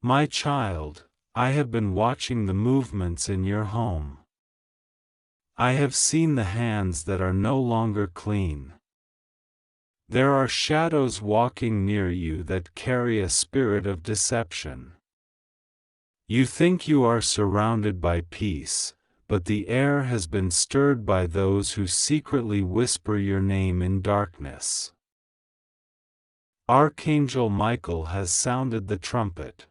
My child, I have been watching the movements in your home. I have seen the hands that are no longer clean. There are shadows walking near you that carry a spirit of deception. You think you are surrounded by peace, but the air has been stirred by those who secretly whisper your name in darkness. Archangel Michael has sounded the trumpet.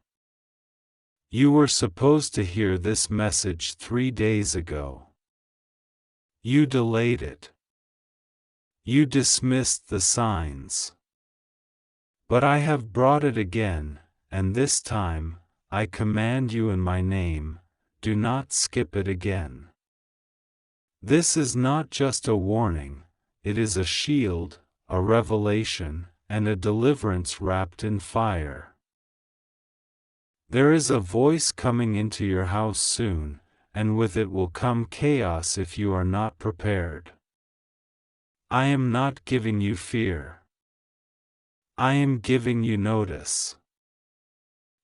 You were supposed to hear this message 3 days ago. You delayed it. You dismissed the signs. But I have brought it again, and this time, I command you in my name, do not skip it again. This is not just a warning, it is a shield, a revelation, and a deliverance wrapped in fire. There is a voice coming into your house soon, and with it will come chaos if you are not prepared. I am not giving you fear. I am giving you notice.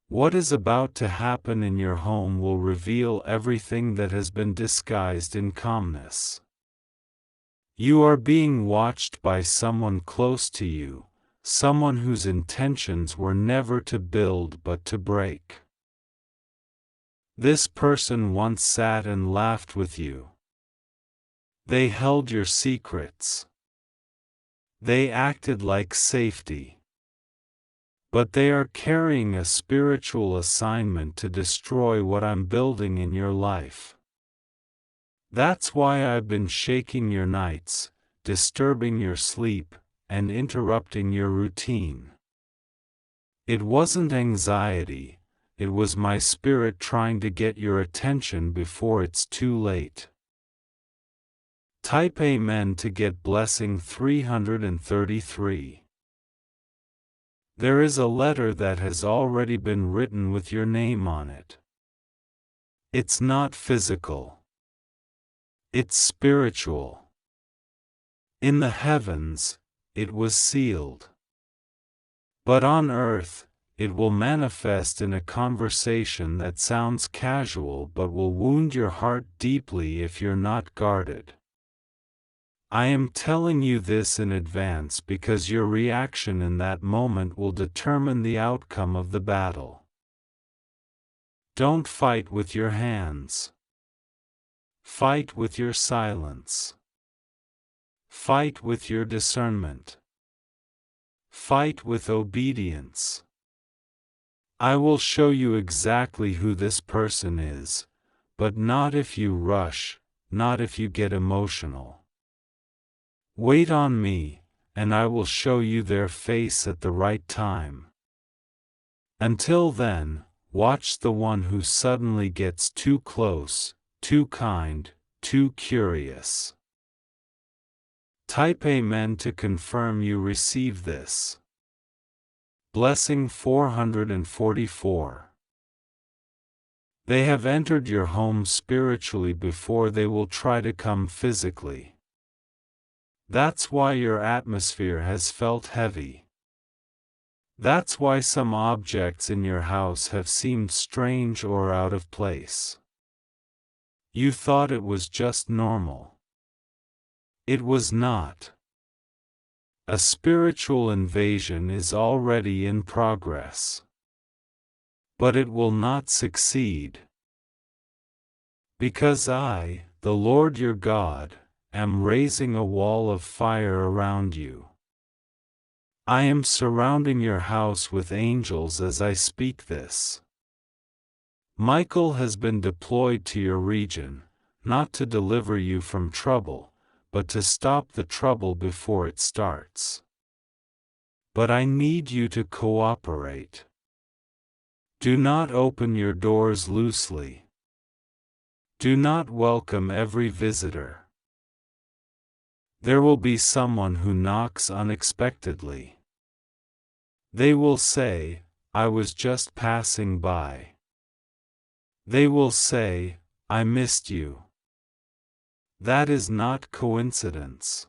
What is about to happen in your home will reveal everything that has been disguised in calmness. You are being watched by someone close to you, someone whose intentions were never to build but to break. This person once sat and laughed with you. They held your secrets. They acted like safety. But they are carrying a spiritual assignment to destroy what I'm building in your life. That's why I've been shaking your nights, disturbing your sleep, and interrupting your routine. It wasn't anxiety, it was my spirit trying to get your attention before it's too late. Type Amen to get blessing 333. There is a letter that has already been written with your name on it. It's not physical. It's spiritual. In the heavens, it was sealed. But on earth, it will manifest in a conversation that sounds casual but will wound your heart deeply if you're not guarded. I am telling you this in advance because your reaction in that moment will determine the outcome of the battle. Don't fight with your hands. Fight with your silence. Fight with your discernment. Fight with obedience. I will show you exactly who this person is, but not if you rush, not if you get emotional. Wait on me, and I will show you their face at the right time. Until then, watch the one who suddenly gets too close, too kind, too curious. Type Amen to confirm you receive this. Blessing 444. They have entered your home spiritually before they will try to come physically. That's why your atmosphere has felt heavy. That's why some objects in your house have seemed strange or out of place. You thought it was just normal. It was not. A spiritual invasion is already in progress. But it will not succeed. Because I, the Lord your God, am raising a wall of fire around you. I am surrounding your house with angels as I speak this. Michael has been deployed to your region, not to deliver you from trouble, but to stop the trouble before it starts. But I need you to cooperate. Do not open your doors loosely. Do not welcome every visitor. There will be someone who knocks unexpectedly. They will say, I was just passing by. They will say, I missed you. That is not coincidence.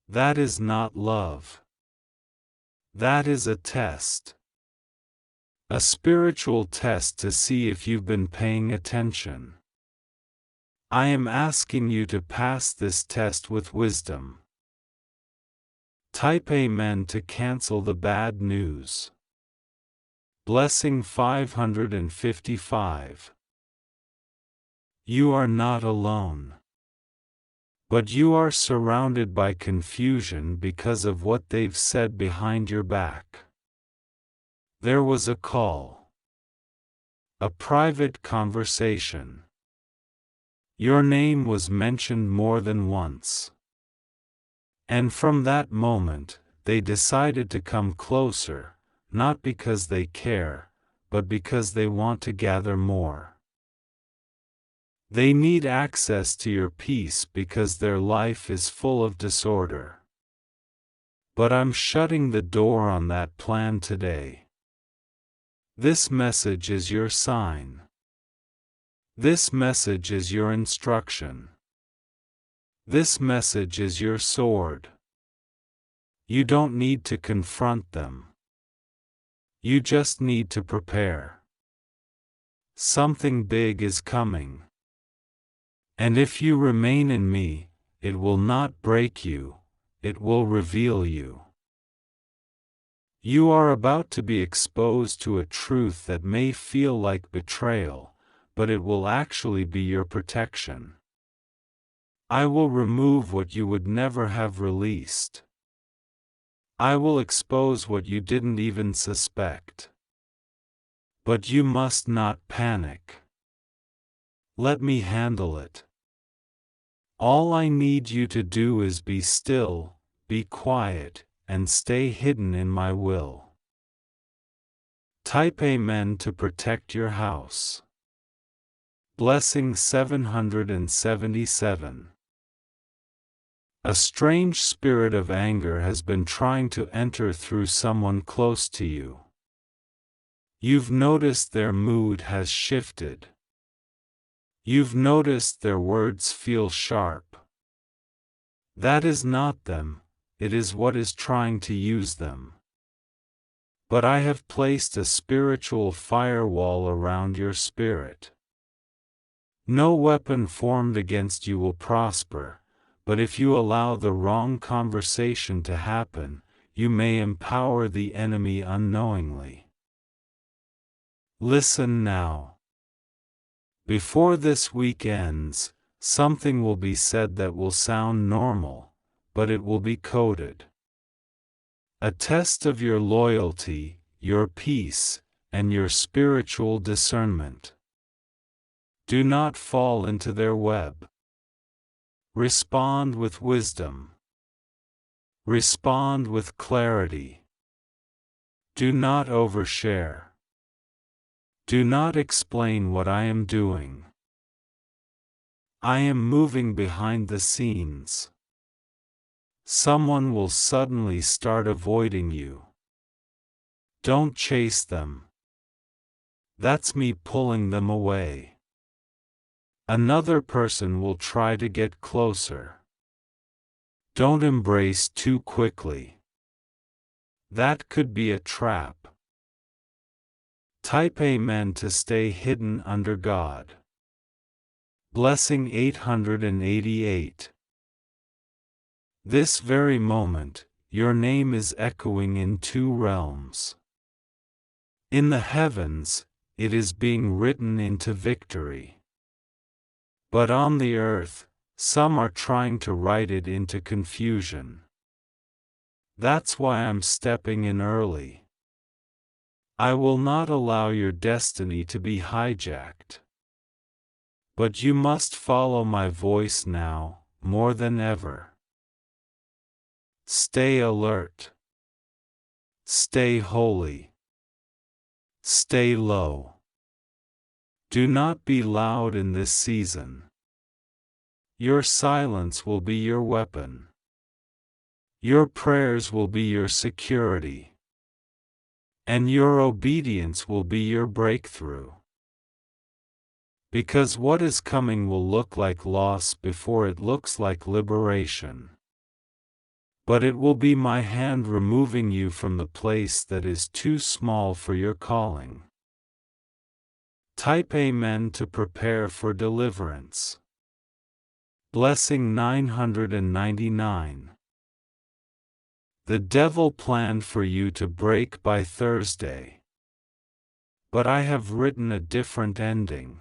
That is not love. That is a test. A spiritual test to see if you've been paying attention. I am asking you to pass this test with wisdom. Type Amen to cancel the bad news. Blessing 555. You are not alone. But you are surrounded by confusion because of what they've said behind your back. There was a call. A private conversation. Your name was mentioned more than once. And from that moment, they decided to come closer, not because they care, but because they want to gather more. They need access to your peace because their life is full of disorder. But I'm shutting the door on that plan today. This message is your sign. This message is your instruction. This message is your sword. You don't need to confront them. You just need to prepare. Something big is coming. And if you remain in me, it will not break you, it will reveal you. You are about to be exposed to a truth that may feel like betrayal, but it will actually be your protection. I will remove what you would never have released. I will expose what you didn't even suspect. But you must not panic. Let me handle it. All I need you to do is be still, be quiet, and stay hidden in my will. Type Amen to protect your house. Blessing 777. A strange spirit of anger has been trying to enter through someone close to you. You've noticed their mood has shifted. You've noticed their words feel sharp. That is not them. It is what is trying to use them. But I have placed a spiritual firewall around your spirit. No weapon formed against you will prosper, but if you allow the wrong conversation to happen, you may empower the enemy unknowingly. Listen now. Before this week ends, something will be said that will sound normal, but it will be coded. A test of your loyalty, your peace, and your spiritual discernment. Do not fall into their web. Respond with wisdom. Respond with clarity. Do not overshare. Do not explain what I am doing. I am moving behind the scenes. Someone will suddenly start avoiding you. Don't chase them. That's me pulling them away. Another person will try to get closer. Don't embrace too quickly. That could be a trap. Type Amen to stay hidden under God. Blessing 888. This very moment, your name is echoing in two realms. In the heavens, it is being written into victory. But on the earth, some are trying to write it into confusion. That's why I'm stepping in early. I will not allow your destiny to be hijacked. But you must follow my voice now, more than ever. Stay alert. Stay holy. Stay low. Do not be loud in this season. Your silence will be your weapon. Your prayers will be your security. And your obedience will be your breakthrough. Because what is coming will look like loss before it looks like liberation. But it will be my hand removing you from the place that is too small for your calling. Type Amen to prepare for deliverance. Blessing 999. The devil planned for you to break by Thursday. But I have written a different ending.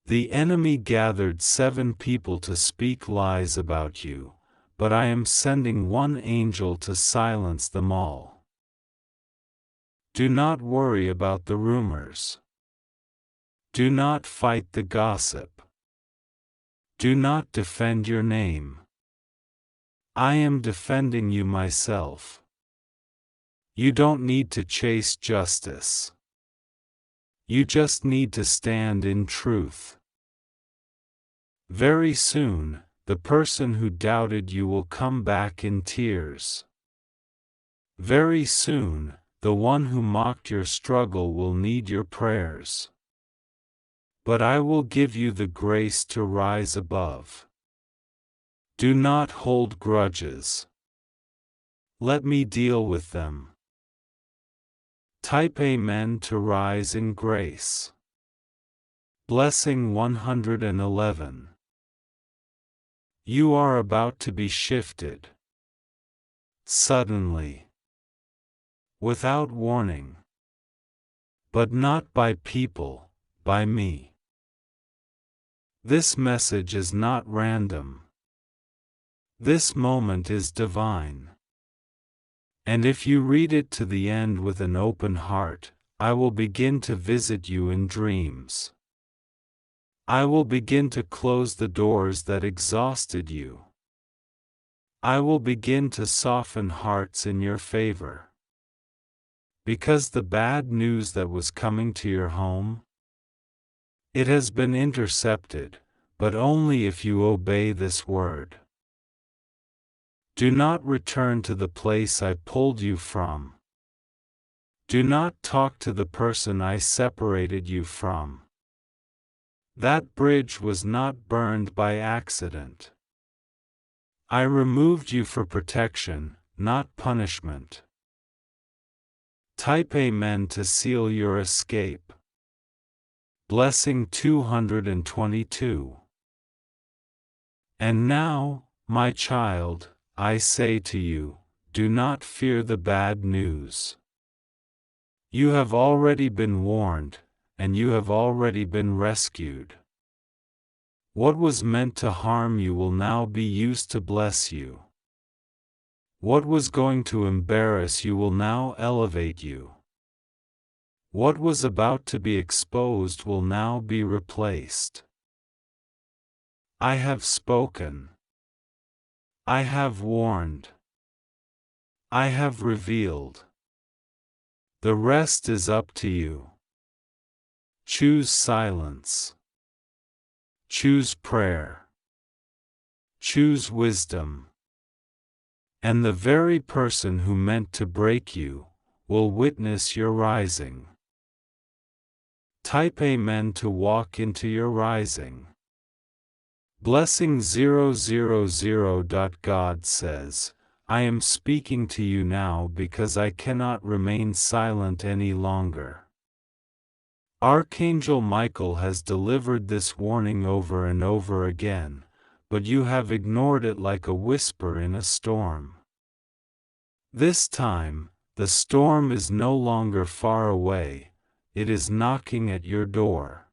The enemy gathered 7 people to speak lies about you, but I am sending 1 angel to silence them all. Do not worry about the rumors. Do not fight the gossip. Do not defend your name. I am defending you myself. You don't need to chase justice. You just need to stand in truth. Very soon, the person who doubted you will come back in tears. Very soon, the one who mocked your struggle will need your prayers. But I will give you the grace to rise above. Do not hold grudges. Let me deal with them. Type Amen to rise in grace. Blessing 111. You are about to be shifted. Suddenly. Without warning. But not by people, by me. This message is not random. This moment is divine. And if you read it to the end with an open heart, I will begin to visit you in dreams. I will begin to close the doors that exhausted you. I will begin to soften hearts in your favor. Because the bad news that was coming to your home, it has been intercepted, but only if you obey this word. Do not return to the place I pulled you from. Do not talk to the person I separated you from. That bridge was not burned by accident. I removed you for protection, not punishment. Type Amen to seal your escape. Blessing 222. And now, my child, I say to you, do not fear the bad news. You have already been warned, and you have already been rescued. What was meant to harm you will now be used to bless you. What was going to embarrass you will now elevate you. What was about to be exposed will now be replaced. I have spoken. I have warned. I have revealed. The rest is up to you. Choose silence. Choose prayer. Choose wisdom. And the very person who meant to break you will witness your rising. Type Amen to walk into your rising. Blessing 000. God says, I am speaking to you now because I cannot remain silent any longer. Archangel Michael has delivered this warning over and over again, but you have ignored it like a whisper in a storm. This time, the storm is no longer far away, it is knocking at your door.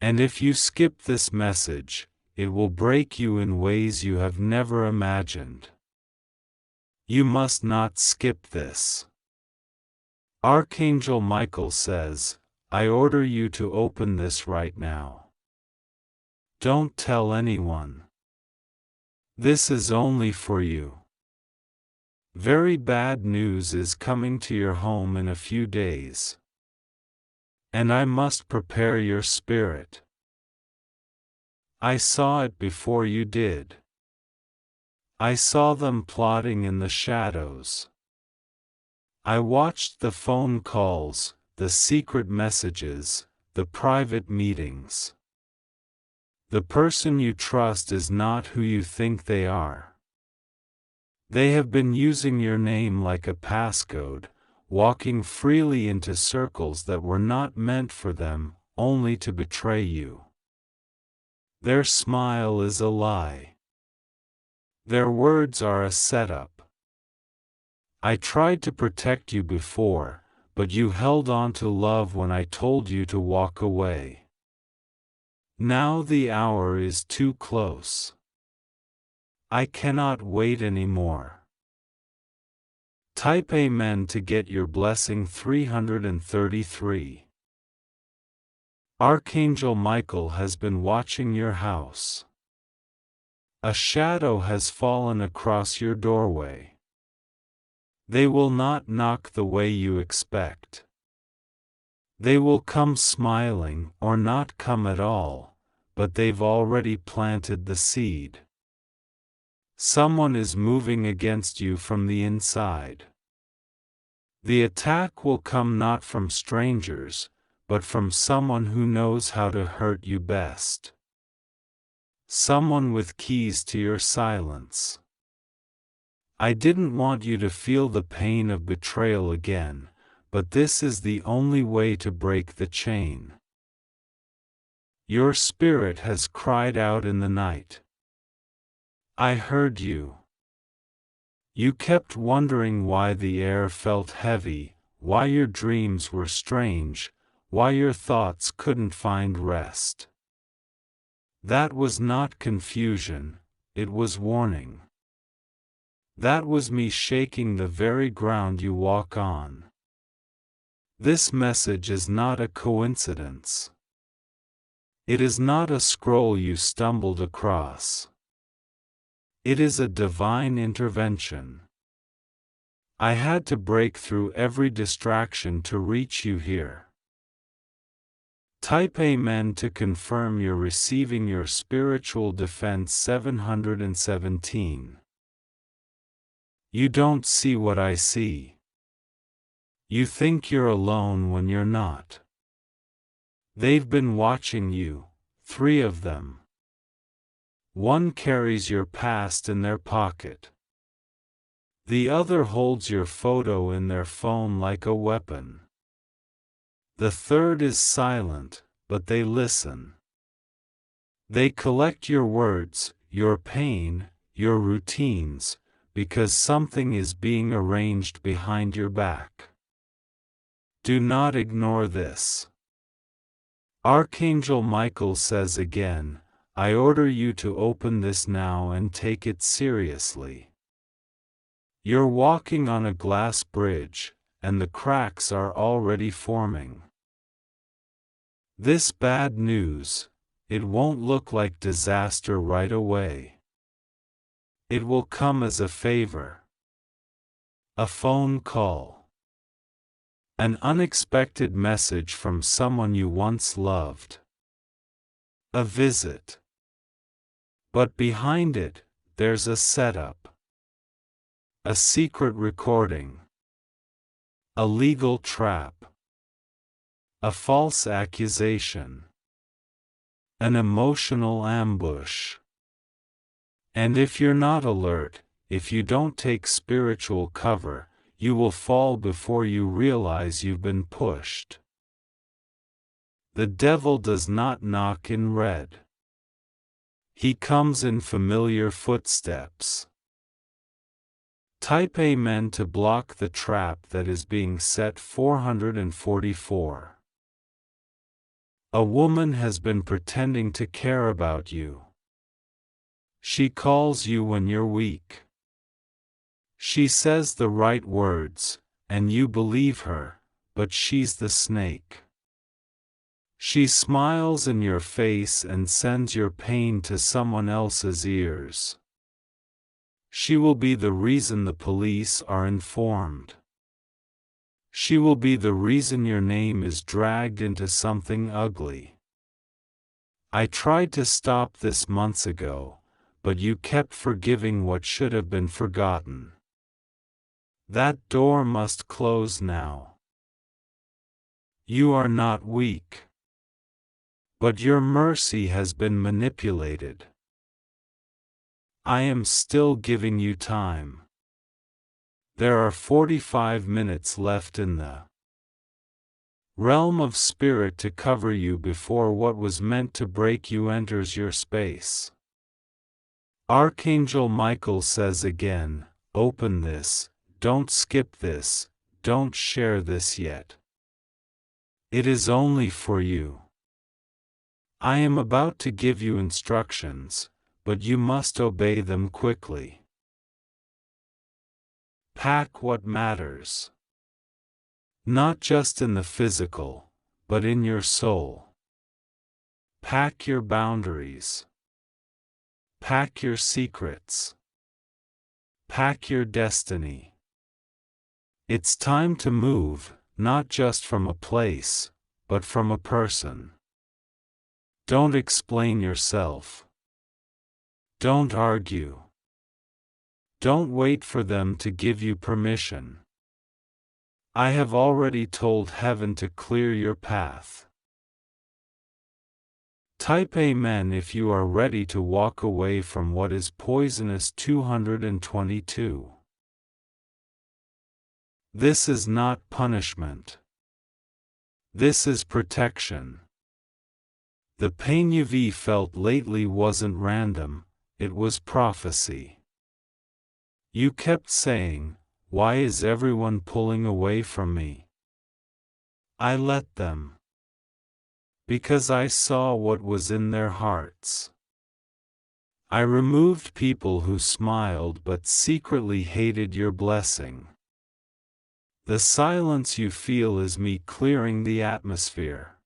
And if you skip this message, it will break you in ways you have never imagined. You must not skip this. Archangel Michael says, I order you to open this right now. Don't tell anyone. This is only for you. Very bad news is coming to your home in a few days. And I must prepare your spirit. I saw it before you did. I saw them plotting in the shadows. I watched the phone calls, the secret messages, the private meetings. The person you trust is not who you think they are. They have been using your name like a passcode, walking freely into circles that were not meant for them, only to betray you. Their smile is a lie. Their words are a setup. I tried to protect you before, but you held on to love when I told you to walk away. Now the hour is too close. I cannot wait anymore. Type Amen to get your blessing 333. Archangel Michael has been watching your house. A shadow has fallen across your doorway. They will not knock the way you expect. They will come smiling or not come at all, but they've already planted the seed. Someone is moving against you from the inside. The attack will come not from strangers, but from someone who knows how to hurt you best. Someone with keys to your silence. I didn't want you to feel the pain of betrayal again, but this is the only way to break the chain. Your spirit has cried out in the night. I heard you. You kept wondering why the air felt heavy, why your dreams were strange, why your thoughts couldn't find rest. That was not confusion, it was warning. That was me shaking the very ground you walk on. This message is not a coincidence. It is not a scroll you stumbled across. It is a divine intervention. I had to break through every distraction to reach you here. Type Amen to confirm you're receiving your spiritual defense 717. You don't see what I see. You think you're alone when you're not. They've been watching you, 3 of them. One carries your past in their pocket. The other holds your photo in their phone like a weapon. The third is silent, but they listen. They collect your words, your pain, your routines, because something is being arranged behind your back. Do not ignore this. Archangel Michael says again, I order you to open this now and take it seriously. You're walking on a glass bridge, and the cracks are already forming. This bad news, it won't look like disaster right away. It will come as a favor. A phone call. An unexpected message from someone you once loved. A visit. But behind it, there's a setup. A secret recording. A legal trap. A false accusation. An emotional ambush. And if you're not alert, if you don't take spiritual cover, you will fall before you realize you've been pushed. The devil does not knock in red. He comes in familiar footsteps. Type Amen to block the trap that is being set 444. A woman has been pretending to care about you. She calls you when you're weak. She says the right words, and you believe her, but she's the snake. She smiles in your face and sends your pain to someone else's ears. She will be the reason the police are informed. She will be the reason your name is dragged into something ugly. I tried to stop this months ago, but you kept forgiving what should have been forgotten. That door must close now. You are not weak. But your mercy has been manipulated. I am still giving you time. There are 45 minutes left in the realm of spirit to cover you before what was meant to break you enters your space. Archangel Michael says again, open this, don't skip this, don't share this yet. It is only for you. I am about to give you instructions, but you must obey them quickly. Pack what matters. Not just in the physical, but in your soul. Pack your boundaries. Pack your secrets. Pack your destiny. It's time to move, not just from a place, but from a person. Don't explain yourself. Don't argue. Don't wait for them to give you permission. I have already told heaven to clear your path. Type Amen if you are ready to walk away from what is poisonous. 222. This is not punishment. This is protection. The pain you've felt lately wasn't random, it was prophecy. You kept saying, why is everyone pulling away from me? I let them. Because I saw what was in their hearts. I removed people who smiled but secretly hated your blessing. The silence you feel is me clearing the atmosphere.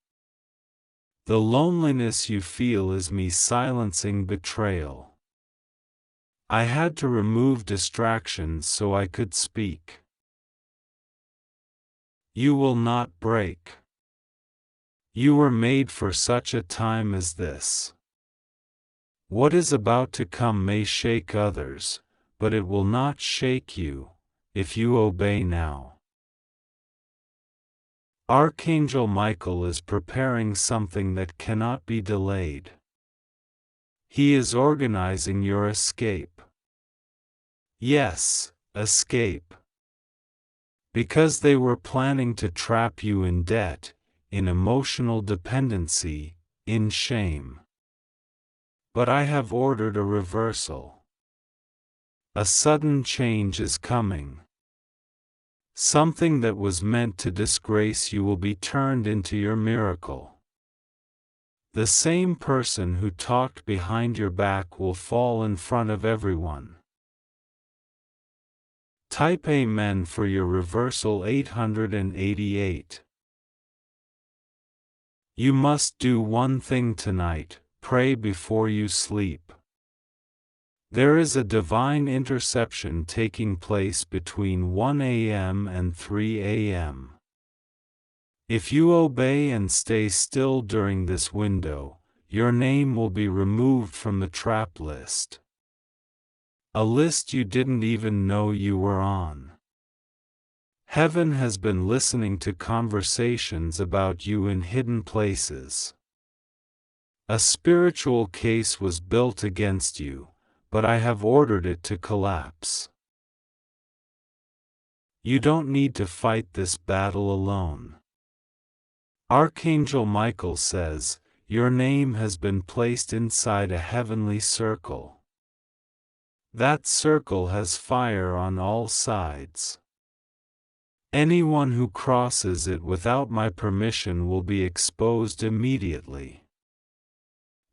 The loneliness you feel is me silencing betrayal. I had to remove distractions so I could speak. You will not break. You were made for such a time as this. What is about to come may shake others, but it will not shake you, if you obey now. Archangel Michael is preparing something that cannot be delayed. He is organizing your escape. Yes, escape. Because they were planning to trap you in debt, in emotional dependency, in shame. But I have ordered a reversal. A sudden change is coming. Something that was meant to disgrace you will be turned into your miracle. The same person who talked behind your back will fall in front of everyone. Type Amen for your reversal. 888. You must do one thing tonight, pray before you sleep. There is a divine interception taking place between 1 a.m. and 3 a.m. If you obey and stay still during this window, your name will be removed from the trap list. A list you didn't even know you were on. Heaven has been listening to conversations about you in hidden places. A spiritual case was built against you, but I have ordered it to collapse. You don't need to fight this battle alone. Archangel Michael says, your name has been placed inside a heavenly circle. That circle has fire on all sides. Anyone who crosses it without my permission will be exposed immediately.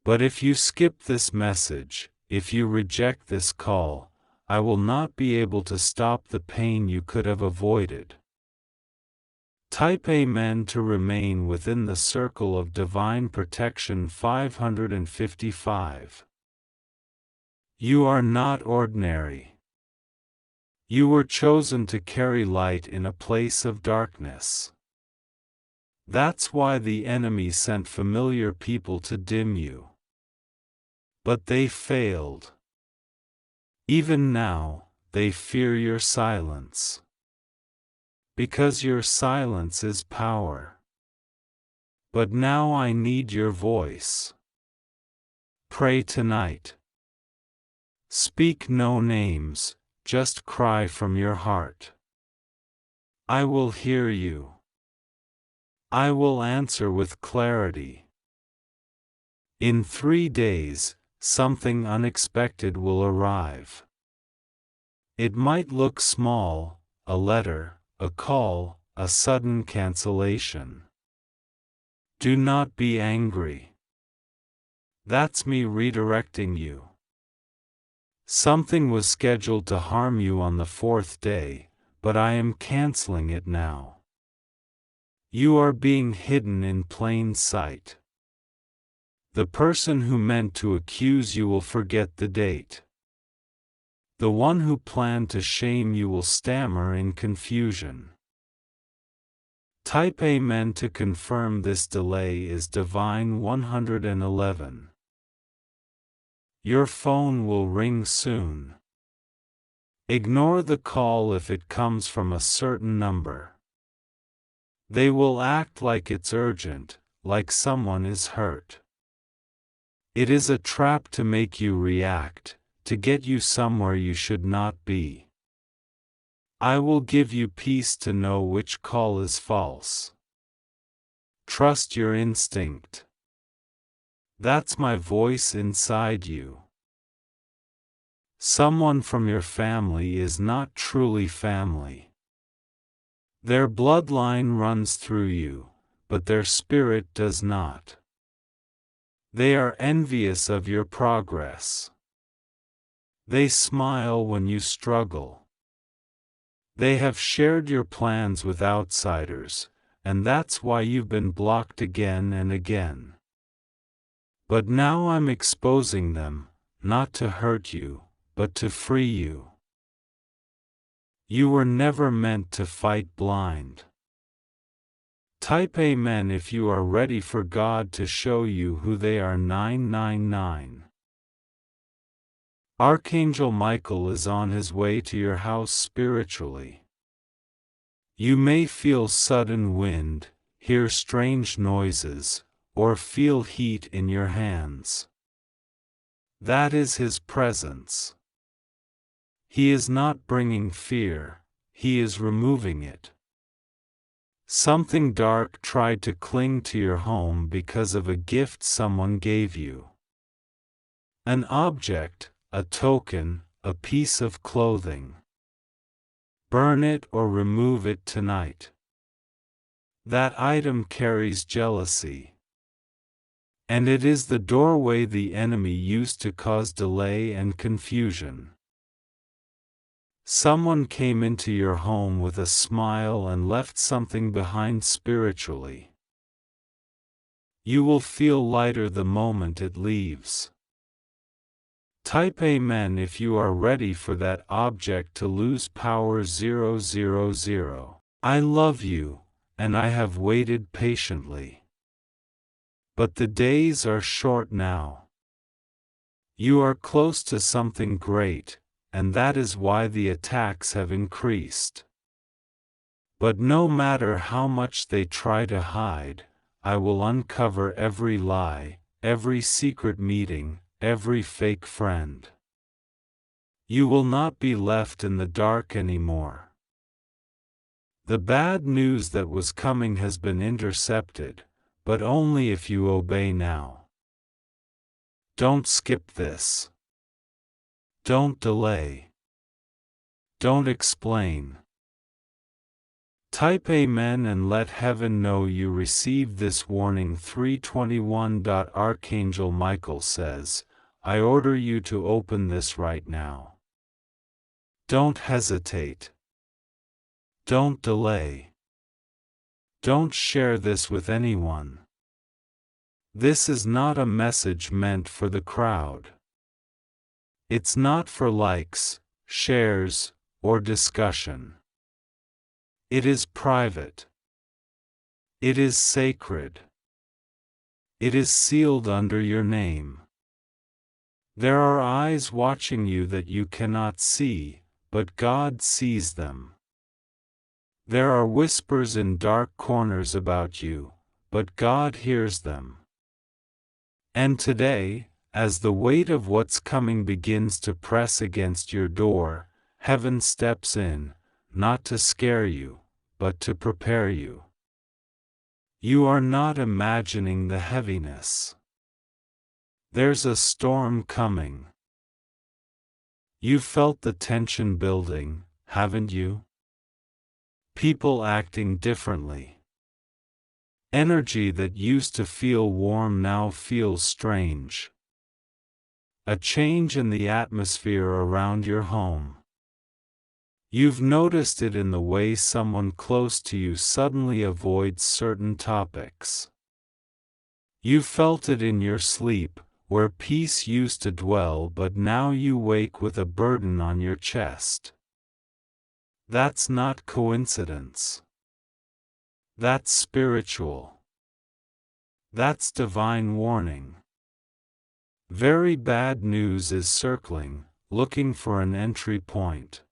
But if you skip this message, if you reject this call, I will not be able to stop the pain you could have avoided. Type Amen to remain within the circle of divine protection. 555. You are not ordinary. You were chosen to carry light in a place of darkness. That's why the enemy sent familiar people to dim you. But they failed. Even now, they fear your silence. Because your silence is power. But now I need your voice. Pray tonight. Speak no names, just cry from your heart. I will hear you. I will answer with clarity. In 3 days, something unexpected will arrive. It might look small, a letter, a call, a sudden cancellation. Do not be angry. That's me redirecting you. Something was scheduled to harm you on the 4th day, but I am canceling it now. You are being hidden in plain sight. The person who meant to accuse you will forget the date. The one who planned to shame you will stammer in confusion. Type Amen to confirm this delay is Divine 111. Your phone will ring soon. Ignore the call if it comes from a certain number. They will act like it's urgent, like someone is hurt. It is a trap to make you react, to get you somewhere you should not be. I will give you peace to know which call is false. Trust your instinct. That's my voice inside you. Someone from your family is not truly family. Their bloodline runs through you, but their spirit does not. They are envious of your progress. They smile when you struggle. They have shared your plans with outsiders, and that's why you've been blocked again and again. But now I'm exposing them, not to hurt you, but to free you. You were never meant to fight blind. Type Amen if you are ready for God to show you who they are. 999. Archangel Michael is on his way to your house spiritually. You may feel sudden wind, hear strange noises, or feel heat in your hands. That is his presence. He is not bringing fear, he is removing it. Something dark tried to cling to your home because of a gift someone gave you. An object, a token, a piece of clothing. Burn it or remove it tonight. That item carries jealousy. And it is the doorway the enemy used to cause delay and confusion. Someone came into your home with a smile and left something behind spiritually. You will feel lighter the moment it leaves. Type Amen if you are ready for that object to lose power. 000. I love you, and I have waited patiently. But the days are short now. You are close to something great, and that is why the attacks have increased. But no matter how much they try to hide, I will uncover every lie, every secret meeting, every fake friend. You will not be left in the dark anymore. The bad news that was coming has been intercepted, but only if you obey now. Don't skip this. Don't delay. Don't explain. Type Amen and let heaven know you received this warning. 321. Archangel Michael says, I order you to open this right now. Don't hesitate. Don't delay. Don't share this with anyone. This is not a message meant for the crowd. It's not for likes, shares, or discussion. It is private. It is sacred. It is sealed under your name. There are eyes watching you that you cannot see, but God sees them. There are whispers in dark corners about you, but God hears them. And today, as the weight of what's coming begins to press against your door, heaven steps in, not to scare you, but to prepare you. You are not imagining the heaviness. There's a storm coming. You've felt the tension building, haven't you? People acting differently. Energy that used to feel warm now feels strange. A change in the atmosphere around your home. You've noticed it in the way someone close to you suddenly avoids certain topics. You felt it in your sleep, where peace used to dwell, but now you wake with a burden on your chest. That's not coincidence. That's spiritual. That's divine warning. Very bad news is circling, looking for an entry point.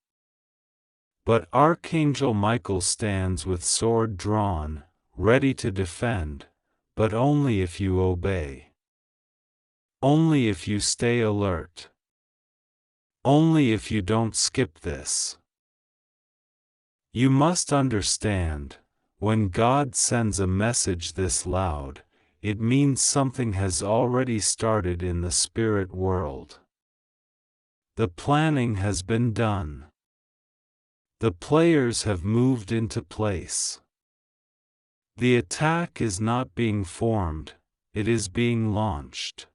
But Archangel Michael stands with sword drawn, ready to defend, but only if you obey. Only if you stay alert. Only if you don't skip this. You must understand, when God sends a message this loud, it means something has already started in the spirit world. The planning has been done. The players have moved into place. The attack is not being formed, it is being launched.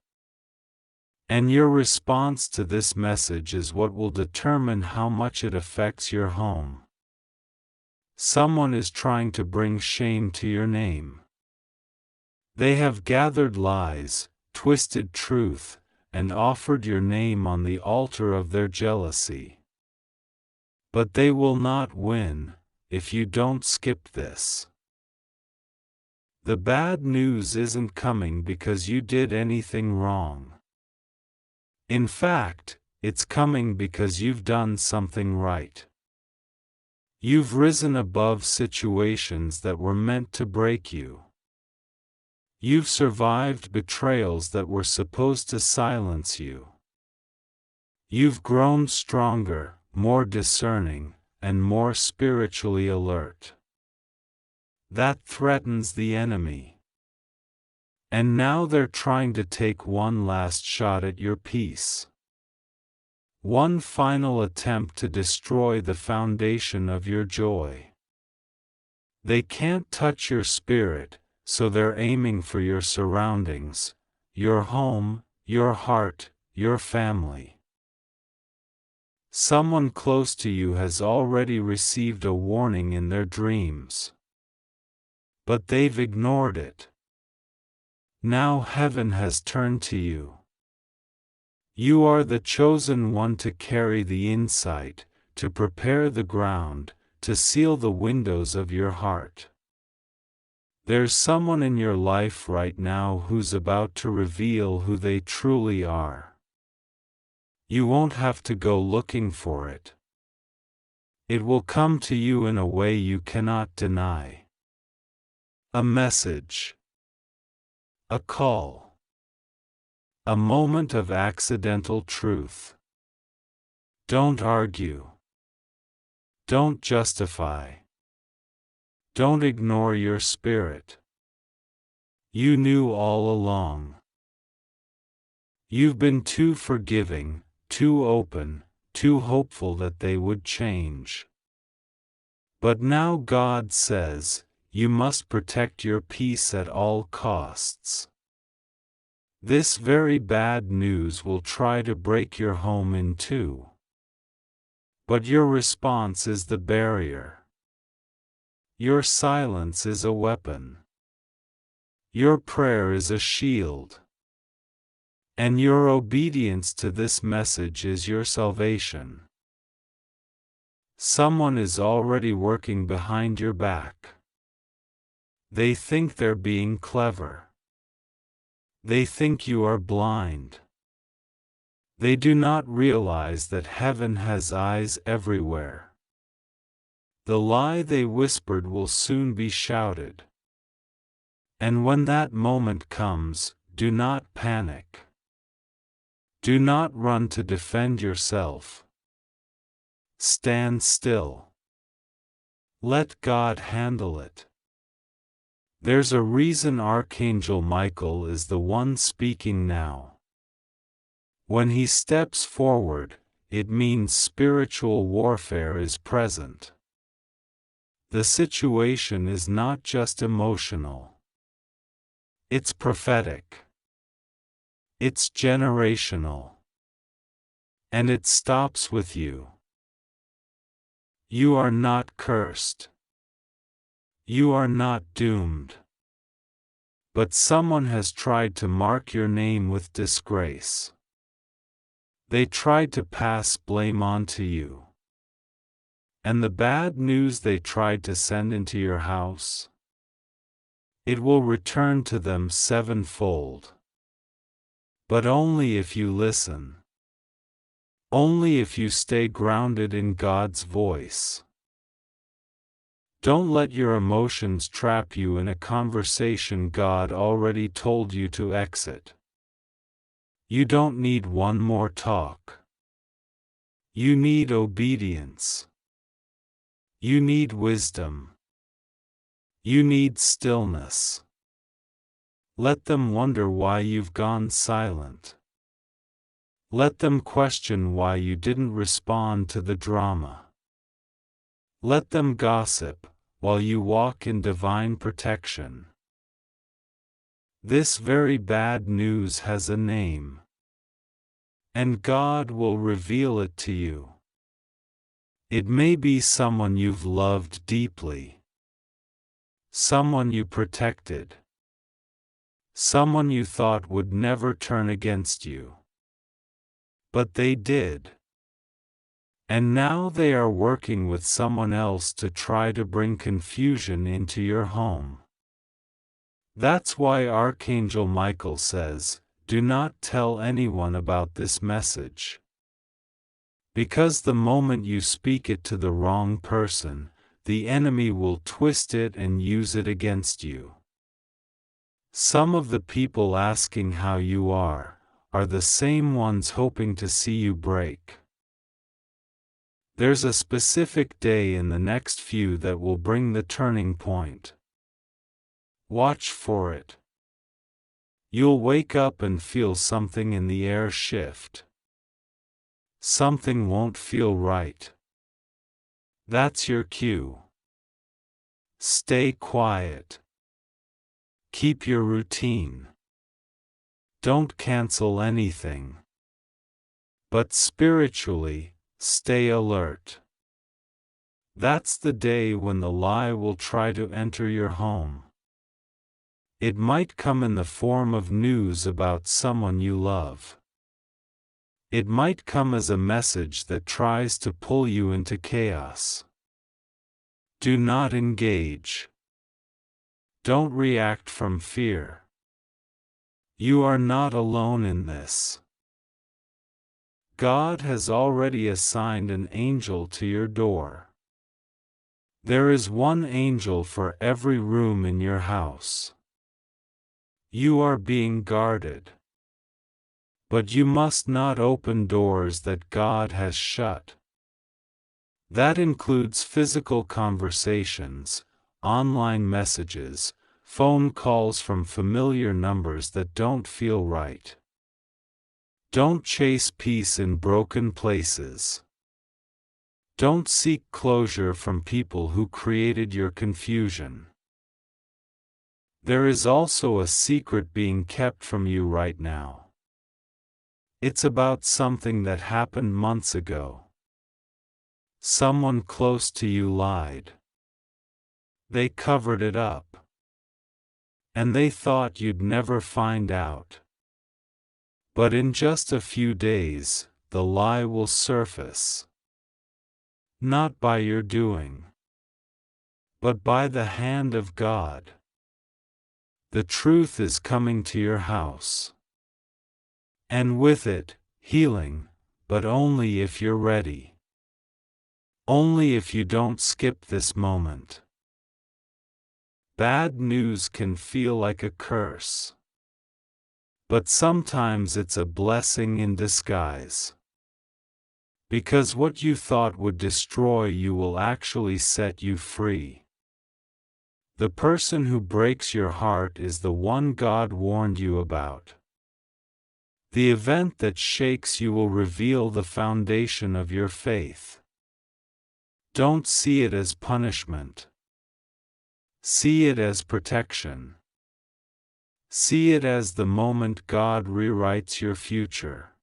And your response to this message is what will determine how much it affects your home. Someone is trying to bring shame to your name. They have gathered lies, twisted truth, and offered your name on the altar of their jealousy. But they will not win, if you don't skip this. The bad news isn't coming because you did anything wrong. In fact, it's coming because you've done something right. You've risen above situations that were meant to break you. You've survived betrayals that were supposed to silence you. You've grown stronger, more discerning, and more spiritually alert. That threatens the enemy. And now they're trying to take one last shot at your peace. One final attempt to destroy the foundation of your joy. They can't touch your spirit, so they're aiming for your surroundings, your home, your heart, your family. Someone close to you has already received a warning in their dreams. But they've ignored it. Now heaven has turned to you. You are the chosen one to carry the insight, to prepare the ground, to seal the windows of your heart. There's someone in your life right now who's about to reveal who they truly are. You won't have to go looking for it. It will come to you in a way you cannot deny. A message. A call. A moment of accidental truth. Don't argue. Don't justify. Don't ignore your spirit. You knew all along. You've been too forgiving, too open, too hopeful that they would change. But now God says, you must protect your peace at all costs. This very bad news will try to break your home in two. But your response is the barrier. Your silence is a weapon. Your prayer is a shield. And your obedience to this message is your salvation. Someone is already working behind your back. They think they're being clever. They think you are blind. They do not realize that heaven has eyes everywhere. The lie they whispered will soon be shouted. And when that moment comes, do not panic. Do not run to defend yourself. Stand still. Let God handle it. There's a reason Archangel Michael is the one speaking now. When he steps forward, it means spiritual warfare is present. The situation is not just emotional. It's prophetic. It's generational. And it stops with you. You are not cursed. You are not doomed. But someone has tried to mark your name with disgrace. They tried to pass blame onto you. And the bad news they tried to send into your house, it will return to them sevenfold. But only if you listen. Only if you stay grounded in God's voice. Don't let your emotions trap you in a conversation God already told you to exit. You don't need one more talk. You need obedience. You need wisdom. You need stillness. Let them wonder why you've gone silent. Let them question why you didn't respond to the drama. Let them gossip, while you walk in divine protection. This very bad news has a name. And God will reveal it to you. It may be someone you've loved deeply. Someone you protected. Someone you thought would never turn against you. But they did. And now they are working with someone else to try to bring confusion into your home. That's why Archangel Michael says, do not tell anyone about this message. Because the moment you speak it to the wrong person, the enemy will twist it and use it against you. Some of the people asking how you are the same ones hoping to see you break. There's a specific day in the next few that will bring the turning point. Watch for it. You'll wake up and feel something in the air shift. Something won't feel right. That's your cue. Stay quiet. Keep your routine. Don't cancel anything. But spiritually, stay alert. That's the day when the lie will try to enter your home. It might come in the form of news about someone you love. It might come as a message that tries to pull you into chaos. Do not engage. Don't react from fear. You are not alone in this. God has already assigned an angel to your door. There is one angel for every room in your house. You are being guarded. But you must not open doors that God has shut. That includes physical conversations, online messages, phone calls from familiar numbers that don't feel right. Don't chase peace in broken places. Don't seek closure from people who created your confusion. There is also a secret being kept from you right now. It's about something that happened months ago. Someone close to you lied. They covered it up. And they thought you'd never find out. But in just a few days, the lie will surface. Not by your doing, but by the hand of God. The truth is coming to your house. And with it, healing, but only if you're ready. Only if you don't skip this moment. Bad news can feel like a curse. But sometimes it's a blessing in disguise. Because what you thought would destroy you will actually set you free. The person who breaks your heart is the one God warned you about. The event that shakes you will reveal the foundation of your faith. Don't see it as punishment. See it as protection. See it as the moment God rewrites your future.